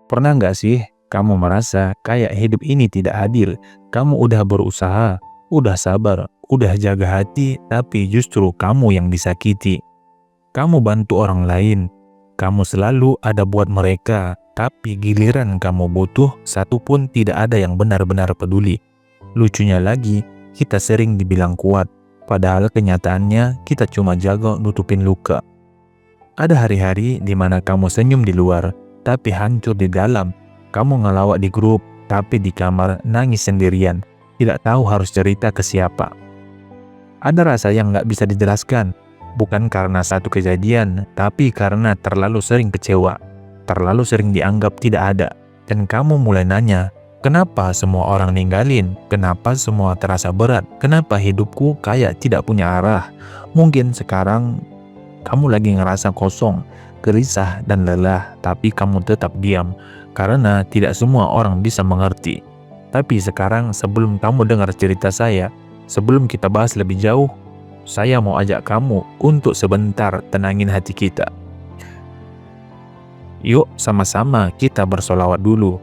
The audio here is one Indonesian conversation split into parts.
Pernah nggak sih kamu merasa kayak hidup ini tidak adil? Kamu udah berusaha, udah sabar, udah jaga hati, tapi justru kamu yang disakiti. Kamu bantu orang lain, kamu selalu ada buat mereka, tapi giliran kamu butuh, satu pun tidak ada yang benar-benar peduli. Lucunya lagi, kita sering dibilang kuat, padahal kenyataannya kita cuma jago nutupin luka. Ada hari-hari di mana kamu senyum di luar, tapi hancur di dalam. Kamu ngelawak di grup, tapi di kamar nangis sendirian. Tidak tahu harus cerita ke siapa. Ada rasa yang nggak bisa dijelaskan. Bukan karena satu kejadian, tapi karena terlalu sering kecewa. Terlalu sering dianggap tidak ada. Dan kamu mulai nanya, kenapa semua orang ninggalin? Kenapa semua terasa berat? Kenapa hidupku kayak tidak punya arah? Mungkin sekarang kamu lagi ngerasa kosong, gelisah, dan lelah, tapi kamu tetap diam, karena tidak semua orang bisa mengerti. Tapi sekarang sebelum kamu dengar cerita saya, sebelum kita bahas lebih jauh, saya mau ajak kamu untuk sebentar tenangin hati kita. Yuk sama-sama kita bersolawat dulu.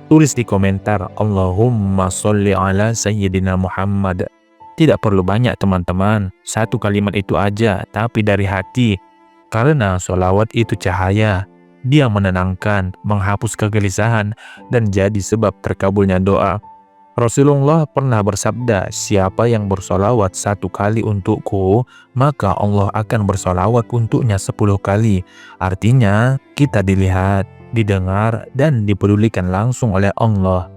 Tulis di komentar, Allahumma sholli ala Sayyidina Muhammad. Tidak perlu banyak teman-teman, satu kalimat itu aja, tapi dari hati. Karena sholawat itu cahaya, dia menenangkan, menghapus kegelisahan, dan jadi sebab terkabulnya doa. Rasulullah pernah bersabda, siapa yang bersolawat 1 kali untukku, maka Allah akan bersolawat untuknya 10 kali. Artinya, kita dilihat, didengar, dan dipedulikan langsung oleh Allah.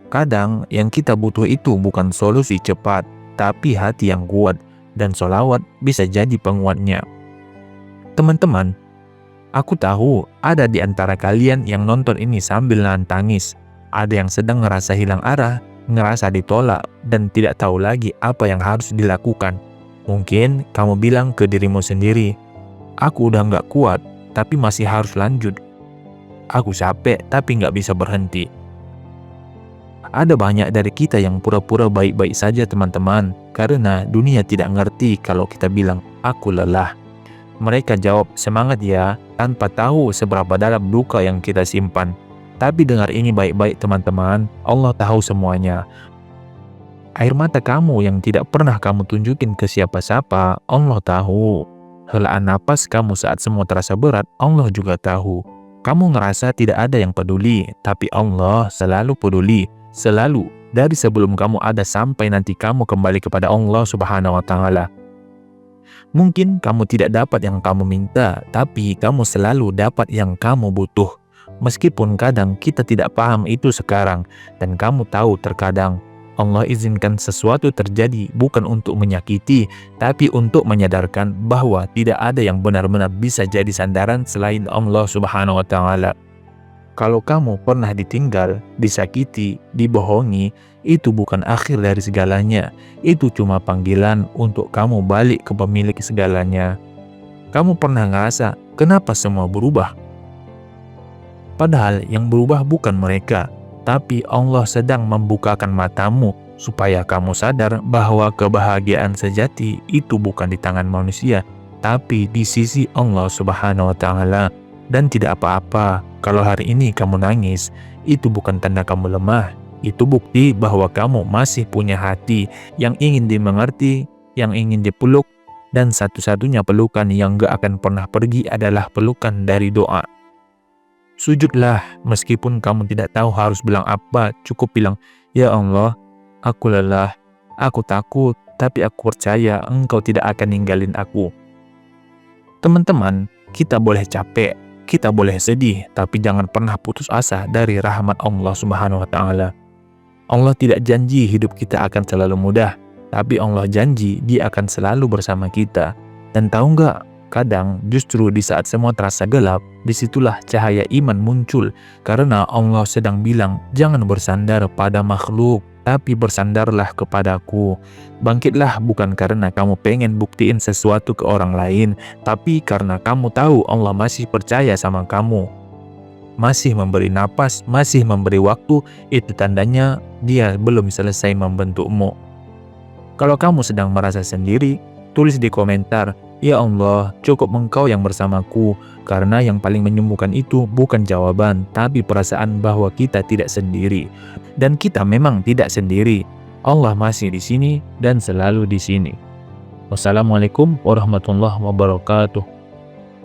Kadang yang kita butuh itu bukan solusi cepat, tapi hati yang kuat, dan sholawat bisa jadi penguatnya. Teman-teman, aku tahu ada di antara kalian yang nonton ini sambil nahan tangis. Ada yang sedang ngerasa hilang arah, ngerasa ditolak, dan tidak tahu lagi apa yang harus dilakukan. Mungkin kamu bilang ke dirimu sendiri, aku udah nggak kuat, tapi masih harus lanjut. Aku capek, tapi nggak bisa berhenti. Ada banyak dari kita yang pura-pura baik-baik saja teman-teman, karena dunia tidak ngerti kalau kita bilang, aku lelah. Mereka jawab, semangat ya, tanpa tahu seberapa dalam duka yang kita simpan. Tapi dengar ini baik-baik teman-teman, Allah tahu semuanya. Air mata kamu yang tidak pernah kamu tunjukin ke siapa-siapa, Allah tahu. Helaan napas kamu saat semua terasa berat, Allah juga tahu. Kamu ngerasa tidak ada yang peduli, tapi Allah selalu peduli. Selalu, dari sebelum kamu ada sampai nanti kamu kembali kepada Allah Subhanahu wa Ta'ala. Mungkin kamu tidak dapat yang kamu minta, tapi kamu selalu dapat yang kamu butuh. Meskipun kadang kita tidak paham itu sekarang, dan kamu tahu terkadang Allah izinkan sesuatu terjadi bukan untuk menyakiti, tapi untuk menyadarkan bahwa tidak ada yang benar-benar bisa jadi sandaran selain Allah Subhanahu wa Ta'ala. Kalau kamu pernah ditinggal, disakiti, dibohongi, itu bukan akhir dari segalanya. Itu cuma panggilan untuk kamu balik ke pemilik segalanya. Kamu pernah ngerasa, kenapa semua berubah? Padahal yang berubah bukan mereka, tapi Allah sedang membukakan matamu supaya kamu sadar bahwa kebahagiaan sejati itu bukan di tangan manusia, tapi di sisi Allah Subhanahu wa Ta'ala. Dan tidak apa-apa kalau hari ini kamu nangis, itu bukan tanda kamu lemah. Itu bukti bahwa kamu masih punya hati yang ingin dimengerti, yang ingin dipeluk, dan satu-satunya pelukan yang gak akan pernah pergi adalah pelukan dari doa. Sujudlah, meskipun kamu tidak tahu harus bilang apa, cukup bilang, ya Allah, aku lelah, aku takut, tapi aku percaya Engkau tidak akan ninggalin aku. Teman-teman, kita boleh capek, kita boleh sedih, tapi jangan pernah putus asa dari rahmat Allah Subhanahu wa Ta'ala. Allah tidak janji hidup kita akan selalu mudah, tapi Allah janji Dia akan selalu bersama kita. Dan tahu nggak, kadang justru di saat semua terasa gelap, disitulah cahaya iman muncul, karena Allah sedang bilang, jangan bersandar pada makhluk, tapi bersandarlah kepadaku. Bangkitlah bukan karena kamu pengen buktiin sesuatu ke orang lain, tapi karena kamu tahu Allah masih percaya sama kamu. Masih memberi napas, masih memberi waktu, itu tandanya Dia belum selesai membentukmu. Kalau kamu sedang merasa sendiri, tulis di komentar, Ya Allah, cukup Engkau yang bersamaku, karena yang paling menyembuhkan itu bukan jawaban, tapi perasaan bahwa kita tidak sendiri. Dan kita memang tidak sendiri. Allah masih di sini dan selalu di sini. Wassalamualaikum warahmatullahi wabarakatuh.